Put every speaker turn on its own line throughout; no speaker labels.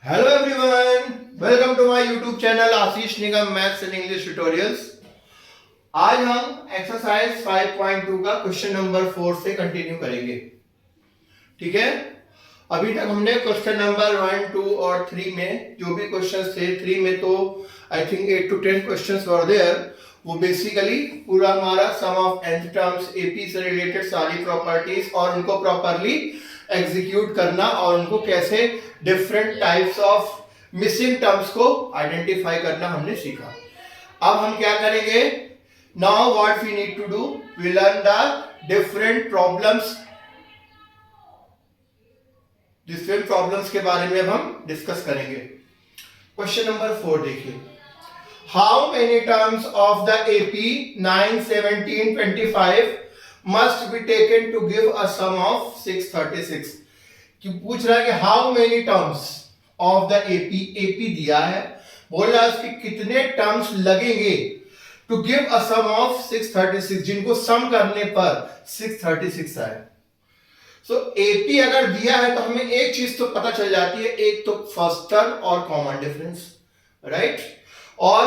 Hello everyone, welcome to my YouTube channel Ashish Nigam maths and English tutorials. आज हम exercise 5.2 का question number 4 से continue करेंगे। ठीक है, अभी तक हमने क्वेश्चन नंबर 1, 2 और 3 में जो भी क्वेश्चंस थे, 3 में तो I think 8 to 10 questions were there. वो बेसिकली पूरा हमारा sum of nth terms, AP से रिलेटेड सारी प्रॉपर्टीज और उनको प्रॉपरली एग्जीक्यूट करना और उनको कैसे different types of missing terms को आइडेंटिफाई करना हमने सीखा। अब हम क्या करेंगे? Now what we need to do, we learn the different problems. Different problems के बारे में हम डिस्कस करेंगे। क्वेश्चन नंबर 4 देखिए, how many terms of the AP 9, 17, 25 must be taken to give a sum of 636। कि पूछ रहा है कि how many terms of the AP, AP दिया है, बोल रहा है उसके कितने टर्म्स लगेंगे to give a sum of 636, जिनको सम करने पर 636 आए। सो एपी अगर दिया है तो हमें एक चीज तो पता चल जाती है, एक तो फर्स्ट टर्म और कॉमन डिफरेंस, राइट। और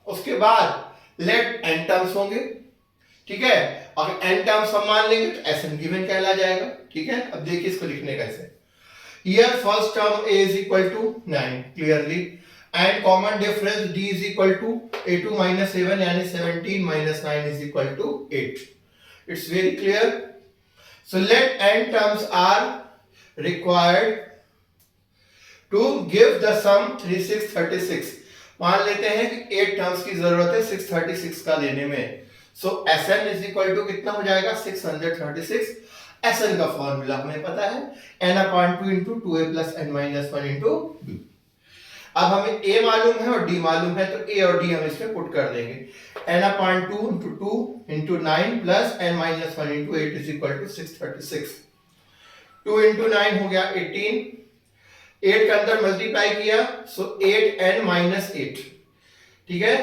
उसके बाद लेट एन टर्म्स होंगे। ठीक है, अगर एन टर्म्स हम मान लेंगे तो एस एन गिवन कहला जाएगा। ठीक है, अब देखिए इसको लिखने कैसे। Here first term a is equal to 9 clearly and common difference d is equal to a2 minus a1 यानी 17 minus 9 is equal to 8। It's very clear. So let n terms are required to give the sum 3636। मान लेते हैं कि 8 terms की जरूरत है 636 का लेने में। So Sn is equal to कितना हो जाएगा? 636। Sn का फॉर्मूला हमें पता है, n/2 into 2a plus n minus 1 into b। अब हमें a मालूम है और d मालूम है, तो a और d हम इसमें पुट कर देंगे। n/2 into 2 into 9 plus n minus 1 into 8 is equal to 636। 2 into 9 हो गया 18, 8 का अंदर मल्टीप्लाई किया, सो 8n minus 8। ठीक है,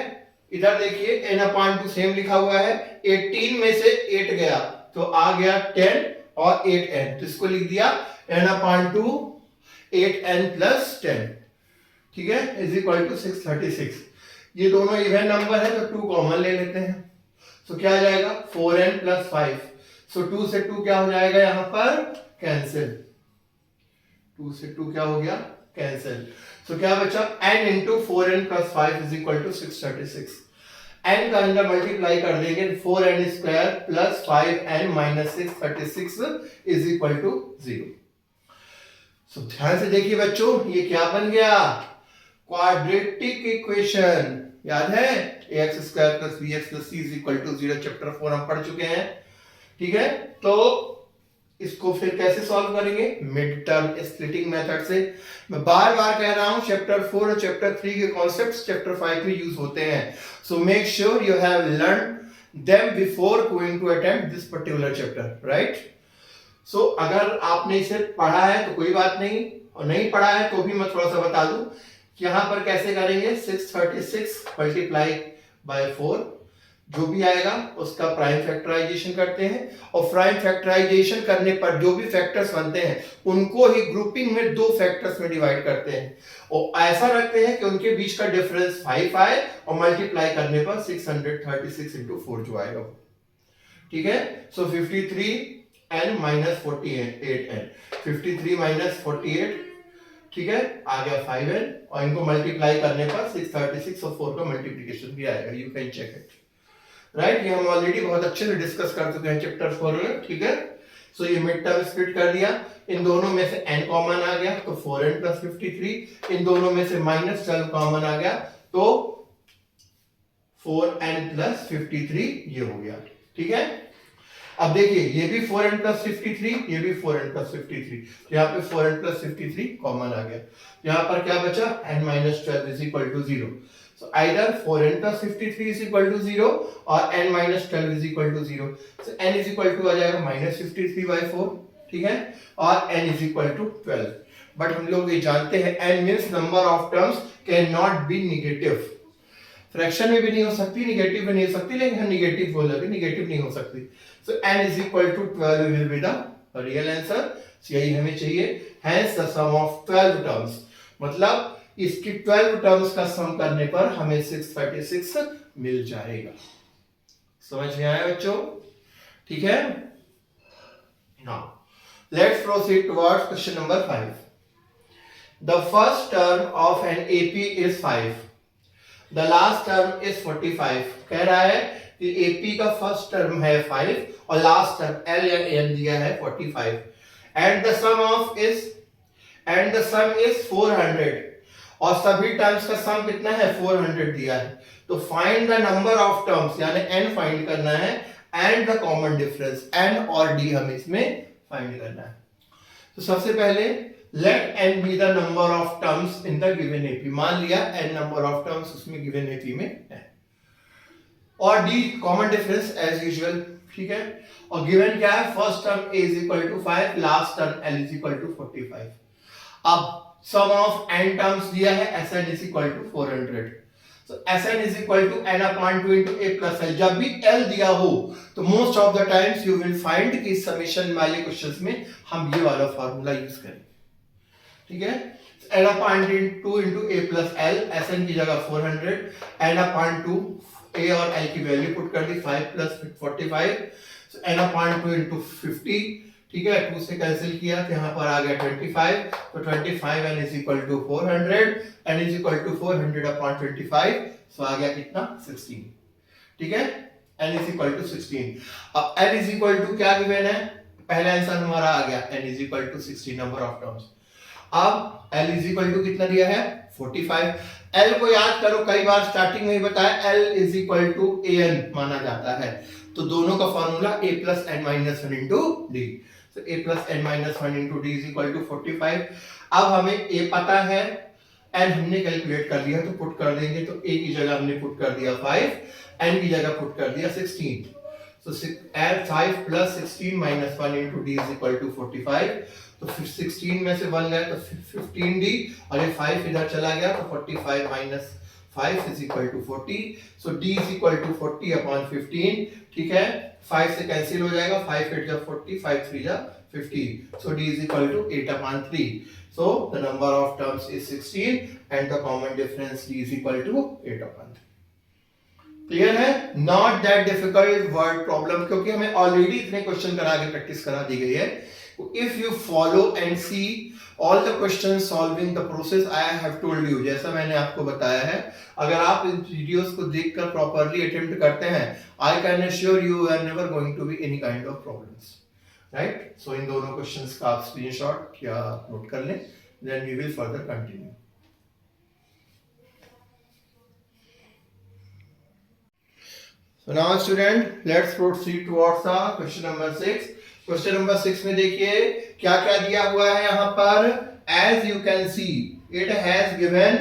इधर देखिए n/2 सेम लिखा हुआ है, 18 में से 8 गया तो आ गया 10 और 8n, तो इसको लिख दिया n/2 8n plus 10। ठीक है, इज इक्वल टू 636। ये दोनों इवन नंबर है तो 2 कॉमन ले लेते हैं, तो क्या आ जाएगा 4n plus 5। सो 2 से 2 क्या हो जाएगा यहां पर? कैंसिल। 2 से 2 क्या हो गया? कैंसिल। सो क्या बचा? n into 4n plus 5 is equal to 636। n का अंदर मल्टीप्लाई कर देंगे, 4n square plus 5n minus 636 is equal to 0। So ध्यान से देखिए बच्चों, ये क्या बन गया? Quadratic equation. याद है, ax square plus bx plus c is equal to 0, chapter 4 हम पढ़ चुके हैं। ठीक है, तो इसको फिर कैसे सॉल्व करेंगे? मिड टर्म स्प्लिटिंग मेथड से। मैं बार बार कह रहा हूं, चैप्टर 4 और चैप्टर 3 के कॉन्सेप्ट्स चैप्टर 5 में यूज होते हैं। So make sure you have learn them before going to attempt this particular chapter, right. So अगर आपने इसे पढ़ा है तो कोई बात नहीं, और नहीं पढ़ा है तो भी मैं थोड़ा सा बता दूं कि यहां पर कैसे करेंगे। 636 मल्टीप्लाई बाय 4, जो भी आएगा उसका प्राइम फैक्टराइजेशन करते हैं, और प्राइम फैक्टराइजेशन करने पर जो भी फैक्टर्स बनते हैं उनको ही ग्रुपिंग में 2 फैक्टर्स में डिवाइड करते हैं, और ऐसा रखते हैं कि उनके बीच का डिफरेंस 5 आए, और मल्टीप्लाई करने पर 636 into 4 जो आएगा। ठीक है, सो 53n minus 48n, 53 minus 48, ठीक है, आ गया 5n, और इनको मल्टीप्लाई करने पर 636 और 4 का मल्टीप्लिकेशन भी आएगा। You can check it, right. ये हम ऑलरेडी बहुत अच्छे से डिस्कस कर चुके हैं चैप्टर 4 में। ठीक है, सो ये मिड टर्म स्प्लिट कर दिया, इन दोनों में से n कॉमन आ गया तो 4n plus 53, इन दोनों में से -12 कॉमन आ गया तो 4n plus 53 ये हो गया। ठीक है, अब देखिए ये भी 4n plus 53, ये भी 4n plus 53, तो यहाँ पे 4n plus 53 कॉमन आ गया। यहाँ पर क्या बचा? n minus 12 is equal to 0। So either 4n plus 53 is equal to 0 or n minus 12 is equal to 0। So n is equal to आ जाएगा -53 by 4, ठीक है, और n is equal to 12। But हम लोग ये जानते हैं n means number of terms can not be negative. Fraction में भी नहीं हो सकती, निगेटिव में नहीं हो सकती, लेकिन हम निगेटिव बोलोगे, निगेटिव नहीं हो सकती। So n is equal to 12 will be the real answer। यही हमें चाहिए। Hence the sum of 12 terms मतलब इसकी 12 टर्म्स का सम करने पर हमें 636 मिल जाएगा। समझ में आया बच्चों? ठीक है। Now let's proceed towards question number 5। The first term of an AP is 5, the last term is 45। कह रहा है कि एपी का फर्स्ट टर्म है 5 और लास्ट टर्म एल या एन दिया है 45 एंड द सम इज 400 और सभी टर्म्स का सम कितना है 400 दिया है। तो find the number of terms यानी n फाइंड करना है and the common difference n और d हमें इसमें फाइंड करना है। तो सबसे पहले let n be the number of terms in the given AP. मान लिया n नंबर ऑफ टर्म्स उसमें गिवन एपी में है और d common difference as usual. ठीक है। और गिवन क्या है? First term a is equal to 5, last term l is equal to 45। अब सम ऑफ n टर्म्स दिया है Sn is equal to 400। So Sn is equal to n upon 2 into a plus l। जब भी l दिया हो तो most of the times you will find कि summation वाले क्वेश्चंस में हम ये वाला फार्मूला यूज करें। ठीक है। n upon 2 into a plus l, Sn की जगह 400, n upon 2 a और l की वैल्यू पुट कर दी 5 plus 45, so n upon 2 into 50। ठीक है। 2 से कैंसिल किया तो यहाँ पर आ गया 25, तो 25 n is equal to 400, n is equal to 400 upon 25, so आ गया कितना 16। ठीक है। n is equal to 16। अब n इज इक्वल टू क्या गिवन है? पहला आंसर हमारा आ गया n is equal to 16 number of terms. अब l इज इक्वल टू कितना दिया है 45। l को याद करो, कई बार स्टार्टिंग में ही बताया l is equal to an माना जाता है, तो दोनों का formula a plus n minus 1 into d. So a plus n minus 1 into d is equal to 45। अब हमें a पता है, n हमने कैलकुलेट कर लिया तो पुट कर देंगे। तो a की जगह हमने पुट कर दिया 5, n की जगह पुट कर दिया 16। So add 5 plus 16 minus 1 into d is equal to 45। तो 16 में से 1 गया तो 15d और ये 5 इधर चला गया तो 45 minus 5 is equal to 40। So d is equal to 40 upon 15। ठीक है। 5 से कैंसिल हो जाएगा, 5 8 जा 40, 5 3 जा 50। So d is equal to 8 upon 3। So the number of terms is 16 and the common difference d is equal to 8 upon 3। Clear है? Not that difficult word problem, क्योंकि हमें ऑलरेडी इतने क्वेश्चन करा के प्रैक्टिस करा दी गई है। If you follow and see all the questions solving the process I have told you, जैसा मैंने आपको बताया है, अगर आप इन वीडियोस को देखकर प्रॉपर्ली अटेम्प्ट करते हैं, I can assure you are never going to be any kind of problems, right? So इन दोनों क्वेश्चंस का आप स्क्रीनशॉट या नोट कर लें, then we will further continue. So now student, let's proceed towards the question number 6. Question number 6 में देखिए क्या क्या दिया हुआ है यहाँ पर। As you can see it has given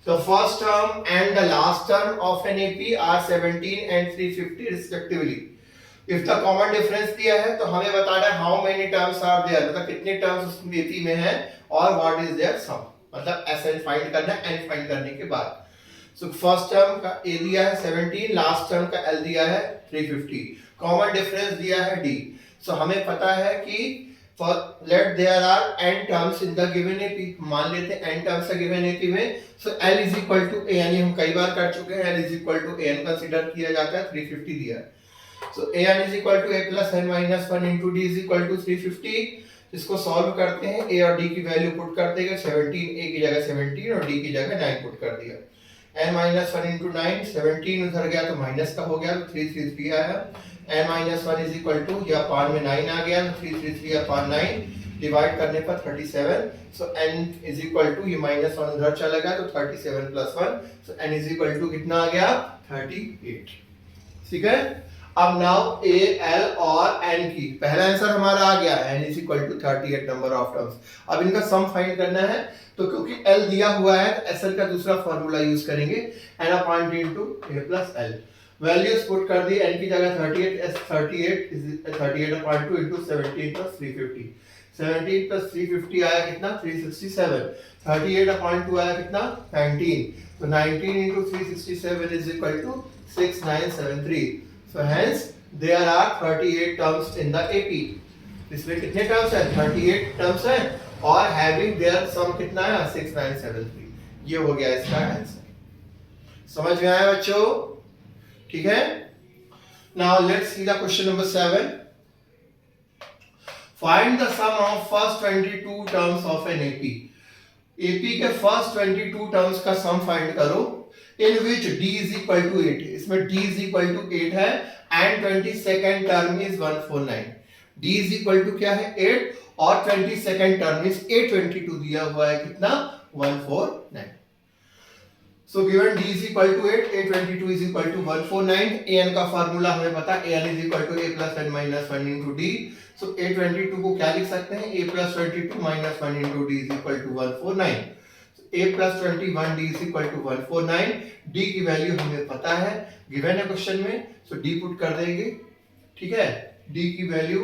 the first term and the last term of an AP are 17 and 350 respectively. If the common difference दिया है तो हमें बताना है how many terms are there, मतलब कितने टर्म्स उस एपी में है और व्हाट इज देयर सम, मतलब एसएन फाइंड करना है। एन फाइंड करने के बाद सो फर्स्ट टर्म का ए दिया है 17, लास्ट टर्म का एल दिया है 350, कॉमन डिफरेंस दिया है डी। सो हमें पता है कि let there are n terms in the given AP, मान लेते हैं n टर्म्स है गिवन एपी में। So l is equal to a, यानी हम कई बार कर चुके हैं, l is equal to a n consider किया जाता है, 350 दिया है। So a n is equal to a plus n minus 1 into d is equal to 350। इसको सॉल्व करते हैं, a और d की वैल्यू पुट कर देंगे, 17 a की जगह 17 और d की जगह 9 पुट कर दिया। n माइनस 1 इंटू 9, 17 उधर गया तो माइनस का हो गया तो 333 आया। n minus 1 is equal to, या पार में 9 आ गया तो 333 अपॉन 9 डिवाइड करने पर 37। So n is equal to, ये माइनस 1 उधर चला गया तो 37 plus 1, so n is equal to कितना आ गया 38। ठीक है। अब नाउ a l और n की पहला आंसर हमारा आ गया, n is equal to 38 number of terms. अब इनका सम फाइंड करना है, तो क्योंकि l दिया हुआ है तो SL का दूसरा फार्मूला यूज करेंगे, n upon d into a plus l। Values put कर दी, n की जगह 38 अपॉन 2 इनटू 17 प्लस 350। 17 प्लस 350 आया कितना 367। 38 अपॉन 2 आया कितना 19, तो 19 into 367 is equal to 6973। So hence there are 38 terms in the AP। इसमें कितने टर्म्स हैं 38 टर्म्स हैं और हैविंग देयर सम कितना है 6973। ये हो गया इसका आंसर। समझ में आया बच्चों? ठीक है। Now let's see the question number 7। Find the sum of first 22 terms of an AP. AP के फर्स्ट 22 टर्म्स का सम फाइंड करो इन विच d is equal to 8। इसमें d is equal to 8 है and 22nd term is 149। d is equal to क्या है 8 और 22nd term is 822 दिया हुआ है कितना 149। So given d is equal to 8, 822 is equal to 149। an का फार्मूला हमें पता है an is equal to a plus n minus 1 into d। So 822 को क्या लिख सकते हैं a plus 22 minus 1 into d is equal to 149। So a plus 21 d is equal to 149। d की वैल्यू हमें पता है गिवन है क्वेश्चन में, so d पुट कर देंगे। ठीक है, d की वैल्यू,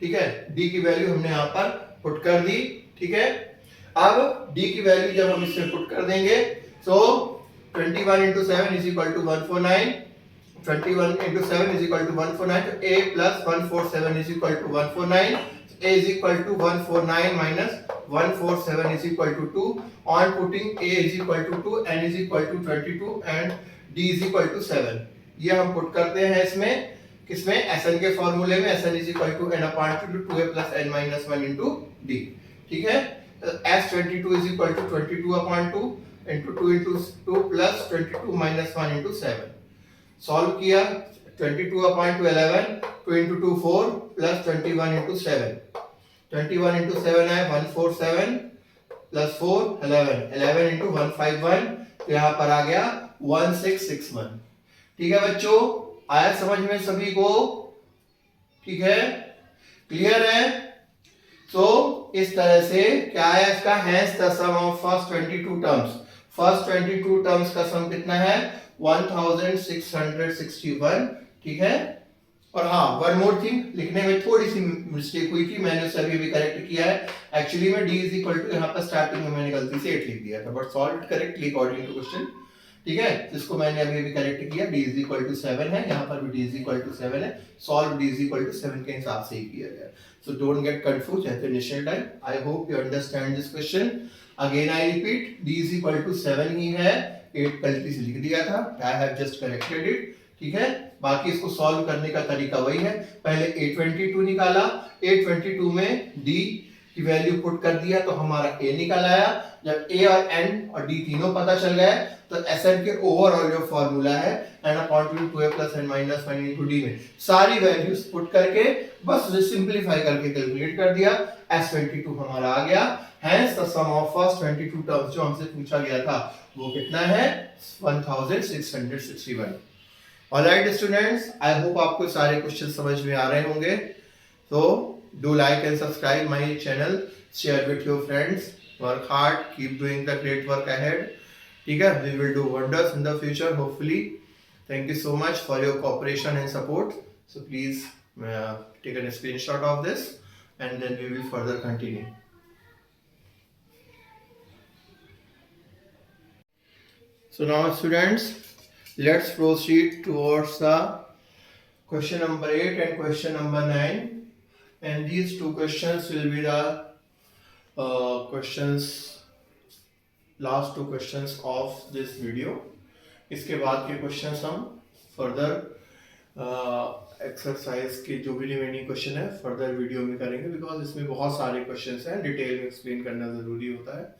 ठीक है, d की वैल्यू हमने यहाँ पर पुट कर दी। ठीक है, अब d की वैल्यू जब हम इसमें पुट कर देंगे तो 21 into 7 is equal to 149। 21 into 7 is equal to 149। तो a plus 147 is equal to 149। a is equal to 149 minus 147 is equal to 2। On putting a is equal to 2, n is equal to 22 and d is equal to 7। ये हम put करते हैं इसमें किसमें SN के फॉर्मूले में। SN is equal to n upon 2 2a plus n minus 1 into d। ठीक है, S22 is equal to 22 upon 2 into 2 into 2 plus 22 minus 1 into 7। Solve किया 22 upon 2 11, 2 into 2 4 plus 21 into 7। 21 into 7 है 147 plus 4 11, 11 into 151, तो यहाँ पर आ गया 1661। ठीक है बच्चों, आया समझ में सभी को? ठीक है, क्लियर है? तो इस तरह से क्या है इसका hence the sum of first 22 terms. First 22 terms का सम कितना है 1661। ठीक है, और हाँ वन मोर थिंग, लिखने में थोड़ी सी मिस्टेक हुई थी, मैंने उसे अभी करेक्ट किया है। एक्चुअली में d इज इक्वल टू यहाँ पर स्टार्टिंग में मैंने गलती से 8 लिख दिया था, but solve correctly according to question. ठीक है, जिसको मैंने अभी करेक्ट किया, d इज इक्वल टू 7 है, यहाँ पर भी d इज इक्वल टू 7 है। Solve d is equal to 7 के हिसाब से ही किया गया। So don't get confused at the initial time. I hope you understand this question. Again I repeat, d is equal to 7 ही है, 8 गलती से लिख दिया था, I have just corrected it। ठीक है, बाकी इसको सॉल्व करने का तरीका वही है। पहले 822 निकाला, 822 में d की वैल्यू पुट कर दिया तो हमारा a निकल आया। जब a और n और d तीनों पता चल गए तो Sn के ओवरऑल जो फॉर्मूला है n upon 2a plus n minus 1 into d में सारी वैल्यूज पुट करके बस सिंपलीफाई करके कैलकुलेट कर दिया, S22 हमारा आ गया। Hence the sum of first 22 terms जो हमसे पूछा गया था वो कितना है 1661। ऑलराइट स्टूडेंट्स, आई होप आपको सारे क्वेश्चन समझ में आ रहे होंगे। तो do like and subscribe my channel, share with your friends, work hard, keep doing the great work ahead। ठीक है, we will do wonders in the future hopefully। Thank you so much for your cooperation and support। So please take a screenshot of this and then we will further continue। So now students, let's proceed towards the question number 8 and question number 9, and these two questions will be the last two questions of this video। इसके बाद के questions हम further exercise के जो भी remaining question है further video में करेंगे, बिकॉज इसमें बहुत सारे क्वेश्चंस हैं, डिटेल में एक्सप्लेन करना जरूरी होता है।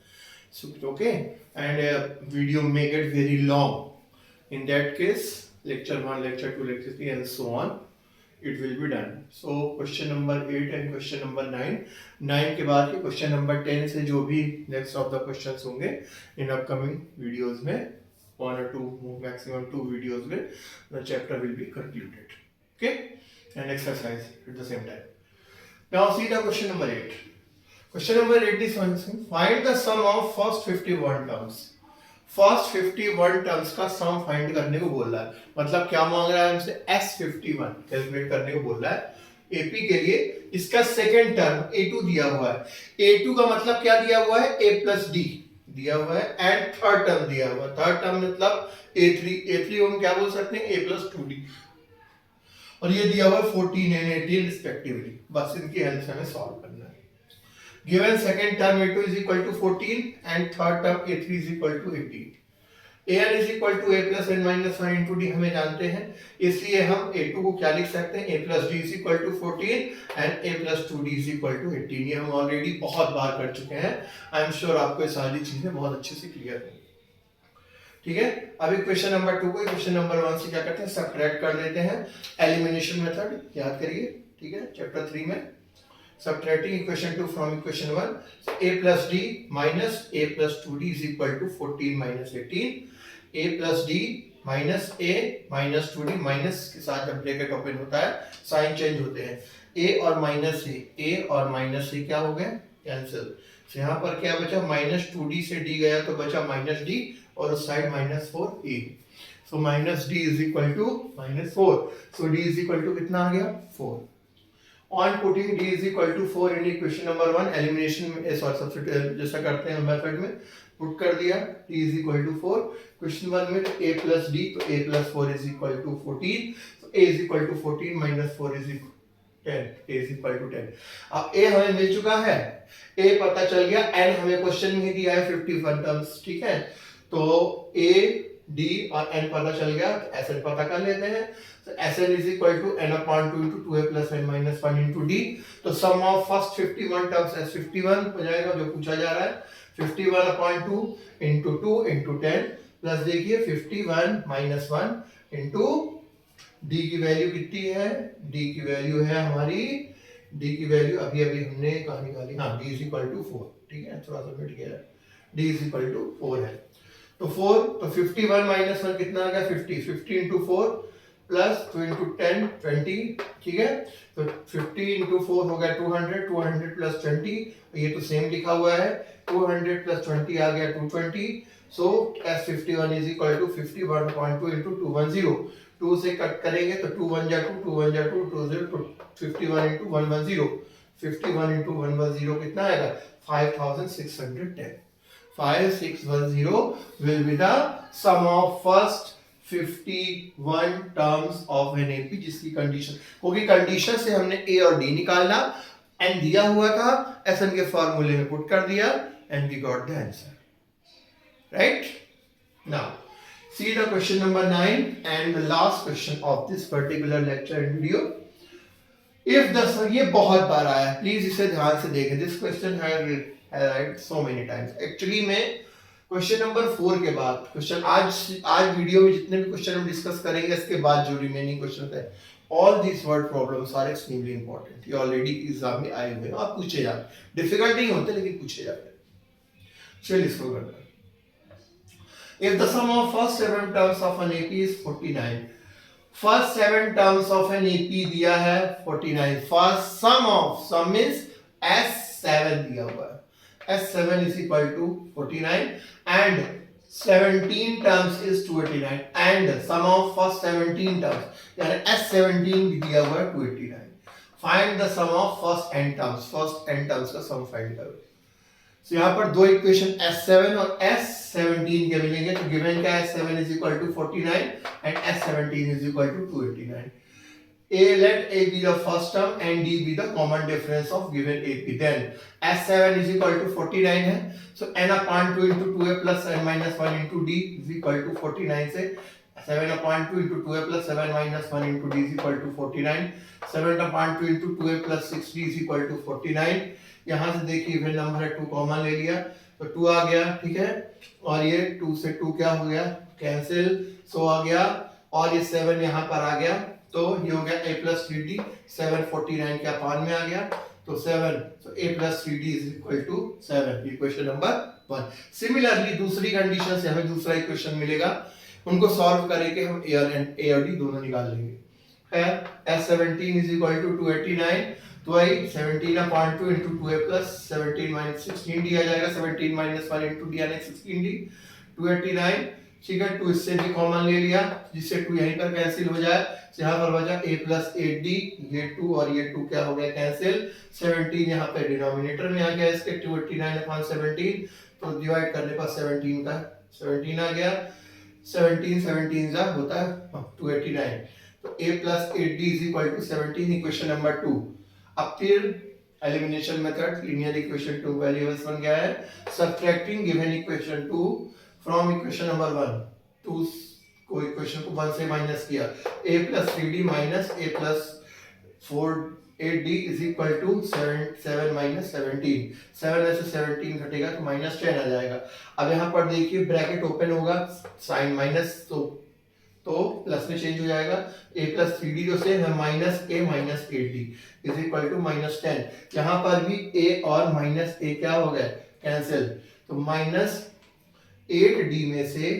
So okay, and video may get very long, in that case lecture 1, lecture 2, lecture 3 and so on it will be done। so question number 8 and question number 9 के बाद के question number 10 से जो भी next of the questions होंगे in upcoming videos में 1 or 2 maximum 2 videos में the chapter will be concluded, okay, and exercise at the same time। now see the question number 8। question number 8 is find the sum of first 51 terms। First 51 terms का sum find करने को बोल रहा है, मतलब क्या मांग रहा है हमसे S51 कैलकुलेट करने को बोल रहा है एपी के लिए। इसका सेकंड टर्म A2 दिया हुआ है, A2 का मतलब क्या दिया हुआ है A प्लस D दिया हुआ है, एंड थर्ड टर्म दिया हुआ है, थर्ड टर्म मतलब A3 को हम क्या बोल सकते हैं A प्लस 2D। और ये दिया हुआ 14 एंड 18 रिस्पेक्टिवली। बस इनकी हेल्प से हमें सॉल्व करना है। Given second term a2 is equal to 14 and third term a3 is equal to 18। an is equal to a plus n minus 1 into d हमें जानते हैं, इसलिए हम a2 को क्या लिख सकते हैं, a plus d is equal to 14 and a plus 2d is equal to 18। ये हम ऑलरेडी बहुत बार कर चुके हैं। आई एम श्योर आपको ये सारी चीजें बहुत अच्छे से क्लियर है। ठीक है, अभी क्वेश्चन नंबर 2 को क्वेश्चन नंबर 1 से क्या करते हैं, सब्ट्रैक्ट कर लेते हैं। एलिमिनेशन मेथड याद करिए। ठीक है, चैप्टर 3 में subtracting equation 2 from equation 1, so a plus d minus a plus 2d is equal to 14 minus 18। a plus d minus a minus 2d, minus के साथ जब ब्रैकेट ओपन होता है साइन चेंज होते हैं। a और माइनस a और minus a क्या हो गए, कैंसिल। तो यहाँ पर क्या बचा, माइनस 2d से d गया तो बचा माइनस d और उस side minus 4a। So minus d is equal to minus 4। So d is equal to कितना आ गया, 4। On putting d is equal to 4 in equation number 1, elimination में सब्स्टिट्यूट जैसा करते हैं मेथड में, पुट कर दिया d is equal to 4। Question 1 में a plus d, तो a plus 4 is equal to 14। so a is equal to 14 minus 4 is equal 10। a is equal to 10। अब a हमें मिल चुका है, a पता चल गया, n हमें क्वेश्चन में ही दिया है 51 टर्म्स। ठीक है, तो a d और n पता चल गया, तो Sn पता कर लेते हैं। So Sn is equal to n upon 2 into 2a plus n minus 1 into d। तो sum of first 51 terms as 51 हो जाएगा जो पूछा जा रहा है, 51 upon 2 into 2 into 10 प्लस देखिए 51 minus 1 into d की वैल्यू कितनी है, d की वैल्यू है हमारी, d की वैल्यू अभी हमने कहाँ निकाली, हाँ d is equal to 4। ठीक है, थोड़ा सा मिट गया, d is equal to 4 है। तो 4, तो 51 minus 1 कितना आ गया, 50। 50 into 4 प्लस 2 into 10 20। ठीक है, तो 50 into 4 हो गया 200, 200 प्लस 20, ये तो सेम लिखा हुआ है, 200 प्लस 20 आ गया 220। सो S51 is equal to 51.2 into 210। 2 से कट करेंगे तो 2 1 जा 2, 2 1 जा 2, 2 0, तो 51 into 110। 51 into 110 कितना आएगा, 5610। 5610 will be the sum of first 51 terms of an AP, जिसकी कंडीशन होगी, कंडीशन से हमने ए और डी निकालना, एन दिया हुआ था, एस एन के फॉर्मूले में पुट कर दिया and we got the answer. Right, now see the question number 9 and the last question of this particular lecture and video. If the, ये बहुत बार आया है, प्लीज इसे ध्यान से देखें। दिस क्वेश्चन है सो मेनी टाइम्स। एक्चुअली में क्वेश्चन नंबर 4 के बाद क्वेश्चन आज वीडियो में जितने भी क्वेश्चन हम डिस्कस करेंगे, इसके बाद जो रिमेनिंग क्वेश्चन है, all this word problems are extremely important. ये ऑलरेडी एग्जाम में आए हुए हैं और पूछे जाते हैं, डिफिकल्ट नहीं होते लेकिन पूछे जाते हैं। चलिए इसको करते हैं। If the sum of first 7 terms of an AP is 49, first 7 terms of an AP दिया है 49, first sum of, sum means S7 दिया हुआ है, S7 is equal to 49 and 17 terms is 289 and sum of first 17 terms यानी S17 भी दिया हुआ है 289। Find the sum of first n terms, first n terms का sum फाइंड करो। So यहाँ पर दो इक्वेशन S7 और S17 के मिलेंगे, तो गिवन क्या है, S7 is equal to 49 and S17 is equal to 289। let A be the first term and D be the common difference of given AP। Then S7 is equal to 49 है, so n upon 2 into 2a plus n minus 1 into D is equal to 49 से 7 upon 2 into 2a plus 7 minus 1 into D is equal to 49। 7 upon 2 into 2a plus 6D is equal to 49। यहाँ से देखिए even number है, 2 common ले लिया तो 2 आ गया। ठीक है, और ये 2 से 2 क्या हो गया, कैंसिल, सो आ गया, और ये 7 यहाँ पर आ गया, तो ये हो गया a plus 3d, 7 49 के अपान में आ गया, तो 7, so a plus 3d is equal to 7। Equation number 1। Similarly दूसरी कंडीशन से हमें दूसरा इक्वेशन मिलेगा, उनको सॉल्व करके हम a और d दोनों निकाल लेंगे। है S17 is equal to 289, तो वही 17 upon 2 into 2a plus 17 minus 16d आ जाएगा, 17 minus 1 into d यानी 16d, 289। ठीक है, 2 इससे भी कॉमन ले लिया, जिससे 2 यहीं पर कैंसिल हो जाए, यहाँ पर बचा a plus 8d, ये 2 और ये 2 क्या हो गया, कैंसिल। 17 यहाँ पे डिनोमिनेटर में आ गया इसके, 289 upon 17, तो डिवाइड करने पर 17 का 17 आ गया, 17 17 जा होता है 289, तो a plus 8d is equal to 17, equation number 2। अब फिर elimination method, linear equation 2 variables बन गया है। Subtracting given equation 2 from equation number 1, 2 को इक्वेशन को 1 से माइनस किया, a plus 3d minus a plus 8d is equal to 7 minus 17, 7 में से 17 घटेगा तो माइनस 10 आ जाएगा। अब यहाँ पर देखिए ब्रैकेट ओपन होगा, साइन माइनस तो प्लस में चेंज हो जाएगा, a plus 3d जो से है minus a minus 8d is equal to minus 10। यहाँ पर भी a और माइनस a क्या हो गए, कैंसिल, तो माइनस 8d में से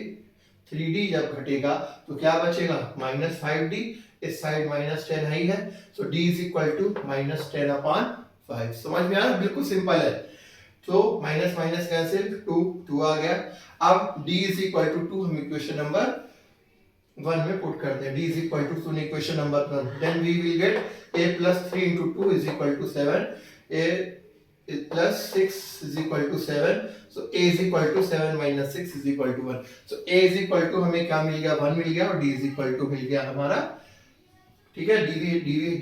3d जब घटेगा तो क्या बचेगा, माइनस 5d, इस साइड माइनस 10 है ही है, so d is equal to minus 10 upon 5। समझ में आया, बिल्कुल सिंपल है। तो माइनस माइनस कैंसिल, 2 आ गया। अब d इज इक्वल टू 2 हम इक्वेशन नंबर 1 में पुट करते हैं, d is equal to 2 equation number 1, then we will get a plus 3 into 2 is equal to 7, a plus 6 is equal to 7, so a is equal to 7 minus 6 is equal to 1, so a is equal to हमें क्या मिल गया, 1 मिल गया, और d is equal to मिल गया हमारा, ठीक है,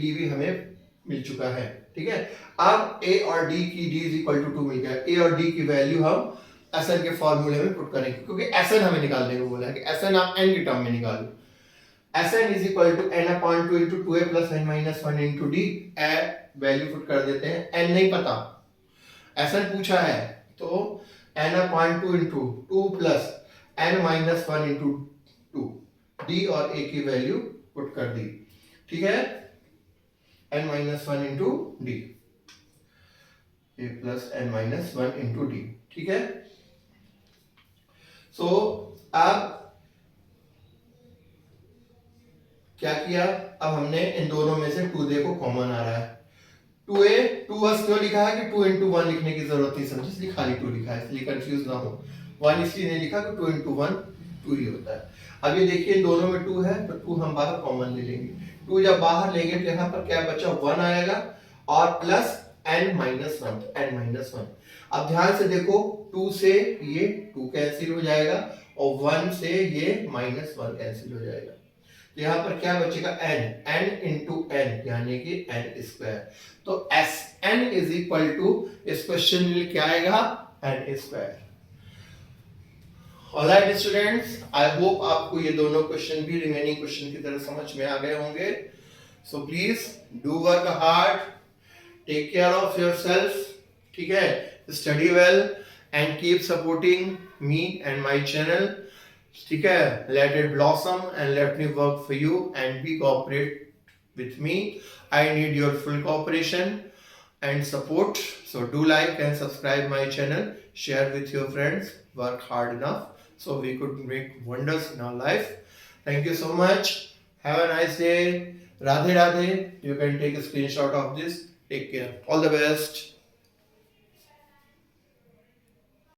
dv हमें मिल चुका है, ठीक है। अब a और d की d is equal to 2 मिल गया, a और d की वैल्यू हम Sn के फॉर्मूले में पुट करेंगे, क्योंकि Sn हमें निकालने को बोला है कि Sn आप n की टर्म में निकालो। Sn is equal to n upon 2 into 2a plus n minus 1 into d, value put कर देते हैं, n नहीं पता, Sn पूछा है, तो n upon 2 into 2 plus n minus 1 into 2, d और a की वैल्यू पुट कर दी, ठीक है, n minus 1 into d, a plus n minus 1 into d, ठीक है। सो अब क्या किया, अब हमने इन दोनों में से 2 देखो कॉमन आ रहा है, 2 क्यों लिखा है कि 2 into 1 लिखने की जरूरत नहीं, समझे, इसलिए खाली 2 लिखा है, इसलिए कंफ्यूज ना हो, 1 इसलिए नहीं लिखा कि 2 into 1 2 ही होता है। अब ये देखिए इन दोनों में 2 है, तो 2 हम बाहर कॉमन ले लेंगे, 2 जब बाहर लेंगे तो यहाँ पर क्या बचा, 1 आएगा और plus n minus 1, n minus 1। अब ध्यान से देखो, 2 से ये 2 कैंसिल हो जाएगा और 1 से ये माइनस 1 कैंसिल हो जाएगा, तो यहाँ पर क्या बचेगा, n into n यानी कि n स्क्वायर, तो Sn इज इक्वल टू, इस क्वेश्चन में क्या आएगा, n square. Alright students, I hope आपको ये दोनों क्वेश्चन भी रिमेनिंग क्वेश्चन की तरह समझ में आ गए होंगे। So please do work hard, take care of yourself, ठीक है, study well and keep supporting me and my channel, ठीक है, let it blossom and let me work for you and be cooperate with me. I need your full cooperation and support, so do like and subscribe my channel, share with your friends, work hard enough so we could make wonders in our life. Thank you so much, have a nice day, Radhe Radhe. You can take a screenshot of this, take care, all the best.